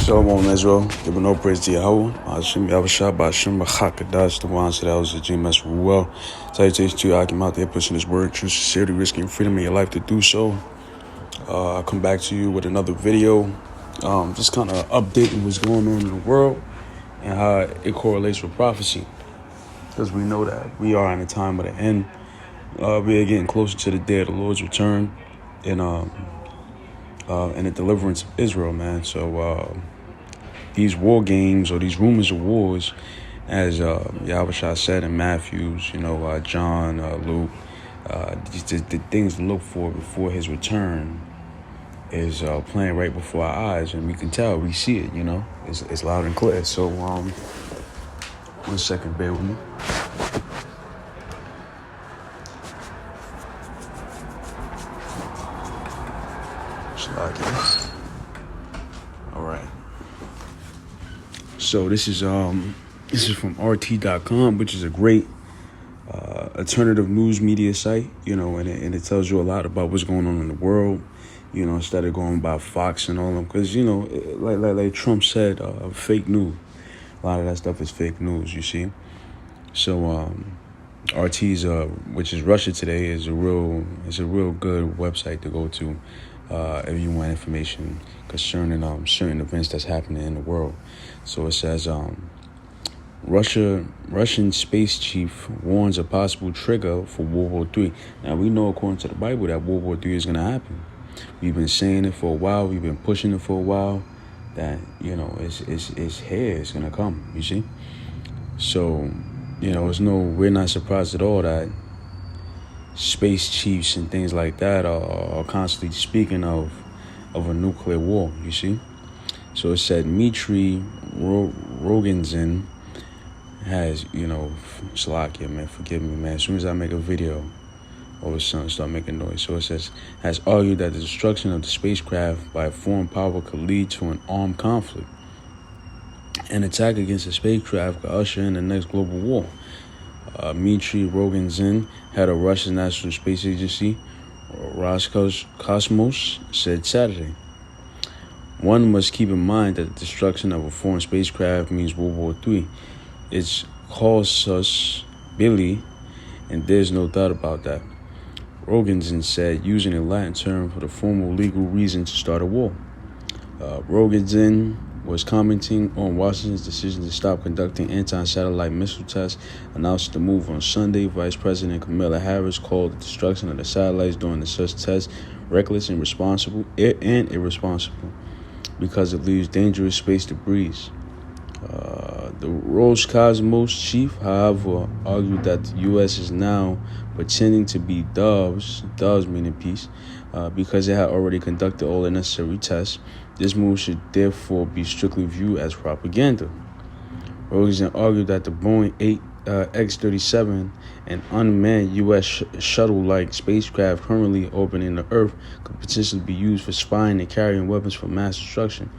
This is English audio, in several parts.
Shalom Israel, giving no praise to Yahweh. Hashem Yahushua, Hashem B'chakadash, the one said that was the GMS well. Salutations to you, I came out there pushing this word, true sincerity, risking freedom in your life to do so. I'll come back to you with another video, just kind of updating what's going on in the world and how it correlates with prophecy. Because we know that we are in a time of the end. We are getting closer to the day of the Lord's return and the deliverance of Israel, man. So these war games or these rumors of wars, as Yahushua said in Matthews, John, Luke, the things to look for before his return is playing right before our eyes, and we can tell, we see it, it's loud and clear. So 1 second, bear with me. All right. So this is from RT.com, which is a great alternative news media site, and it tells you a lot about what's going on in the world, instead of going by Fox and all them, because like Trump said, fake news. A lot of that stuff is fake news, you see. So RT's which is Russia Today is a real good website to go to if you want information concerning certain events that's happening in the world. So it says Russian space chief warns a possible trigger for World War III. Now we know, according to the Bible, that World War III is going to happen. We've been saying it for a while. We've been pushing it for a while. That it's here. It's going to come. You see. So we're not surprised at all that space chiefs and things like that are constantly speaking of a nuclear war, you see. So it said Dmitry Rogozin has, Slovakia, man, forgive me, man. As soon as I make a video, all of a sudden start making noise. So it says, has argued that the destruction of the spacecraft by a foreign power could lead to an armed conflict. An attack against the spacecraft could usher in the next global war. Dmitry Rogozin, head of Russia's National Space Agency, Roscosmos, said Saturday. One must keep in mind that the destruction of a foreign spacecraft means World War III. It's casus belli, and there's no doubt about that. Rogozin said, using a Latin term for the formal legal reason to start a war. Rogozin was commenting on Washington's decision to stop conducting anti-satellite missile tests, announced the move on Sunday. Vice President Kamala Harris called the destruction of the satellites during the such tests reckless and irresponsible because it leaves dangerous space debris. The Roscosmos chief, however, argued that the U.S. is now pretending to be doves meaning peace, because it had already conducted all the necessary tests. This move should therefore be strictly viewed as propaganda. Rogozin argued that the Boeing X-37, an unmanned U.S. shuttle-like spacecraft currently orbiting the Earth, could potentially be used for spying and carrying weapons for mass destruction.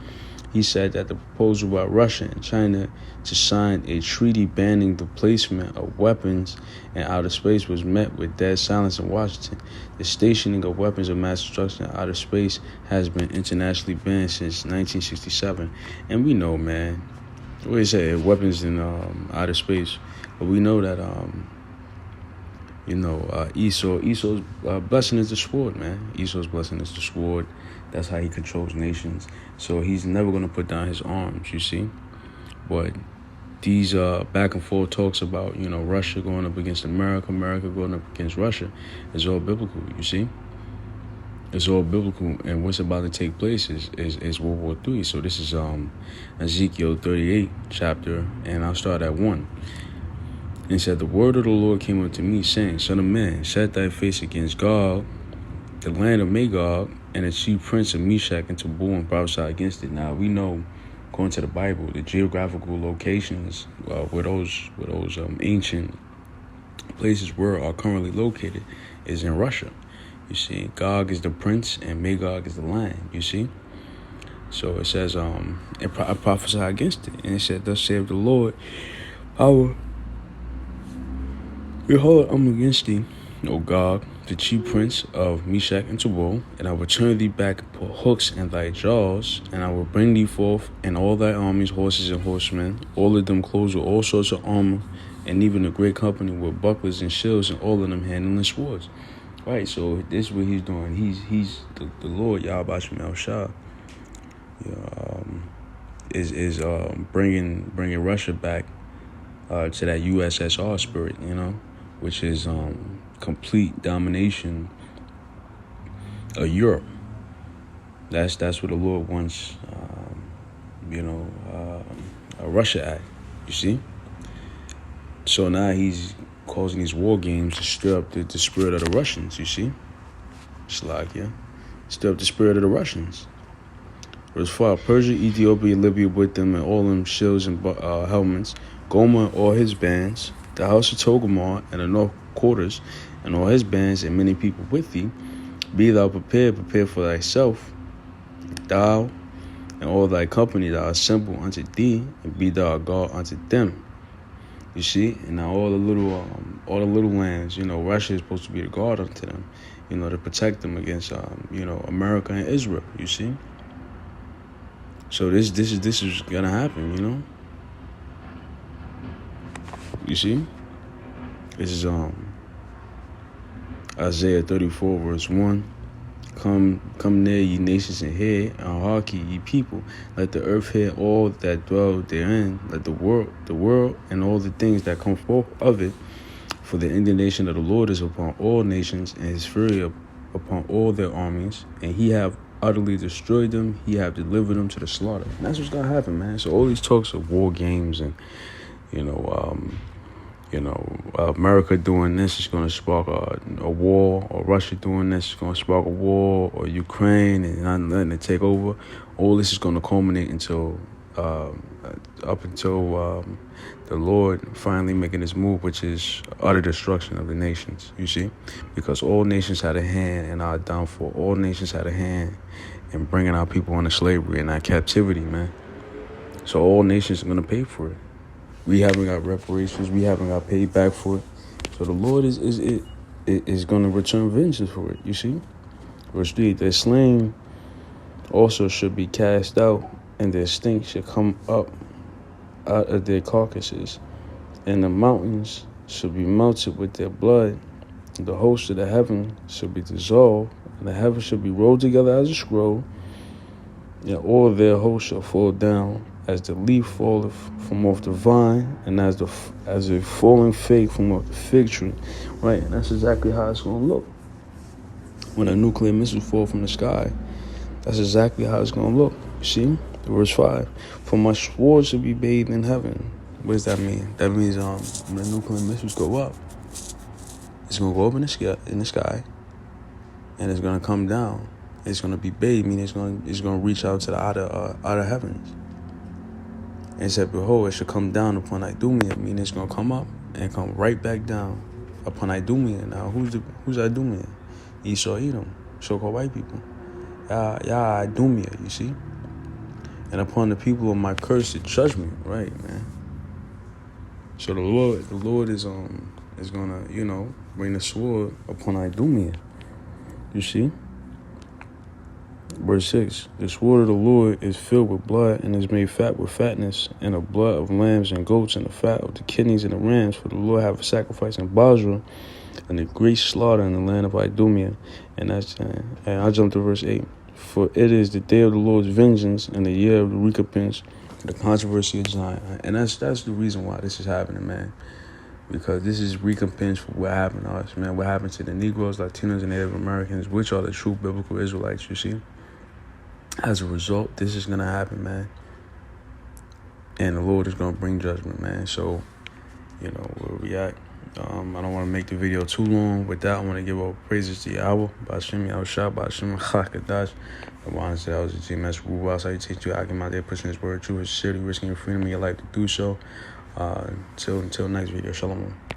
He said that the proposal by Russia and China to sign a treaty banning the placement of weapons in outer space was met with dead silence in Washington. The stationing of weapons of mass destruction in outer space has been internationally banned since 1967. And we know, man, what do you say, weapons in outer space. But we know that, Esau's blessing is the sword, man. Esau's blessing is the sword. That's how he controls nations. So he's never going to put down his arms, you see. But these back and forth talks about, Russia going up against America, America going up against Russia, is all biblical, you see. It's all biblical. And what's about to take place is World War III. So this is Ezekiel 38 chapter, and I'll start at 1. And said, the word of the Lord came unto me, saying, Son of man, set thy face against Gog, the land of Magog, and the chief prince of Meshach, and Tubal, and prophesy against it. Now we know, according to the Bible, the geographical locations where those ancient places are currently located is in Russia. You see, Gog is the prince and Magog is the land. You see, so it says, I prophesy against it, and it said, thus saith the Lord, behold, I'm against thee, O Gog, the chief prince of Meshach and Tubal, and I will turn thee back and put hooks in thy jaws, and I will bring thee forth, and all thy armies, horses and horsemen, all of them clothed with all sorts of armor, and even a great company with bucklers and shields, and all of them handling swords. Right, so this is what he's doing. He's the Lord Yahweh Shemel Shah. Is bringing Russia back to that USSR spirit, which is complete domination of Europe. That's what the Lord wants, Russia at. You see. So now he's causing these war games to stir up the spirit of the Russians. You see, Slovakia, stir up the spirit of the Russians. Verse 5, Persia, Ethiopia, Libya with them, and all them shields and helmets, Gomer and all his bands, the house of Togarmah and the north quarters, and all his bands, and many people with thee. Be thou prepared for thyself, thou and all thy company that are assembled unto thee, and be thou a guard unto them. You see, and now all the little lands, Russia is supposed to be the guard unto them, to protect them against, America and Israel. You see. So this is gonna happen, You see? This is Isaiah 34 verse 1. Come near, ye nations, and hear, and hearken, ye people. Let the earth hear all that dwell therein. Let the world, and all the things that come forth of it. For the indignation of the Lord is upon all nations, and his fury upon all their armies, and he have utterly destroyed them. He have delivered them to the slaughter. And that's what's gonna happen, man. So all these talks of war games and America doing this is gonna spark a war, or Russia doing this is gonna spark a war, or Ukraine and not letting it take over. All this is gonna culminate until the Lord finally making his move, which is utter destruction of the nations, you see? Because all nations had a hand in our downfall. All nations had a hand in bringing our people into slavery and our captivity, man. So all nations are going to pay for it. We haven't got reparations. We haven't got paid back for it. So the Lord is going to return vengeance for it, you see? Verse 3, their slain also should be cast out, and their stink should come up out of their carcasses, and the mountains shall be melted with their blood. The host of the heaven shall be dissolved, and the heaven shall be rolled together as a scroll, and all their hosts shall fall down as the leaf falleth from off the vine, and as a falling fig from off the fig tree. Right, and that's exactly how it's going to look. When a nuclear missile falls from the sky, that's exactly how it's going to look. You see? Verse 5, for my sword shall be bathed in heaven. What does that mean? That means when the nuclear missiles go up, it's going to go up in the sky, and it's going to come down. It's going to be bathed, meaning it's going to reach out to the outer heavens. And it said, behold, it shall come down upon Idumea, meaning it's going to come up and come right back down upon Idumea. Now, who's Idumea? Esau, Edom, so-called white people. Idumea, you see? And upon the people of my cursed judgment, right, man. So the Lord is gonna, bring the sword upon Idumea. You see? Verse 6, the sword of the Lord is filled with blood, and is made fat with fatness, and the blood of lambs and goats, and the fat of the kidneys and the rams. For the Lord have a sacrifice in Basra, and a great slaughter in the land of Idumea. And I jump to verse 8. For it is the day of the Lord's vengeance, and the year of the recompense, the controversy of Zion. And that's the reason why this is happening, man. Because this is recompense for what happened to us, man. What happened to the Negroes, Latinos, and Native Americans, which are the true biblical Israelites, you see. As a result, this is going to happen, man. And the Lord is going to bring judgment, man. So, where we at. I don't want to make the video too long. With that, I want to give all praises to Yahweh. Bashim Yahushua, Bashim Chakadash. I want to say I was a GMS Ruba. That's how you teach you how to get out there, pushing his word, true, sincerely, risking your freedom in your life to do so. Until next video. Shalom.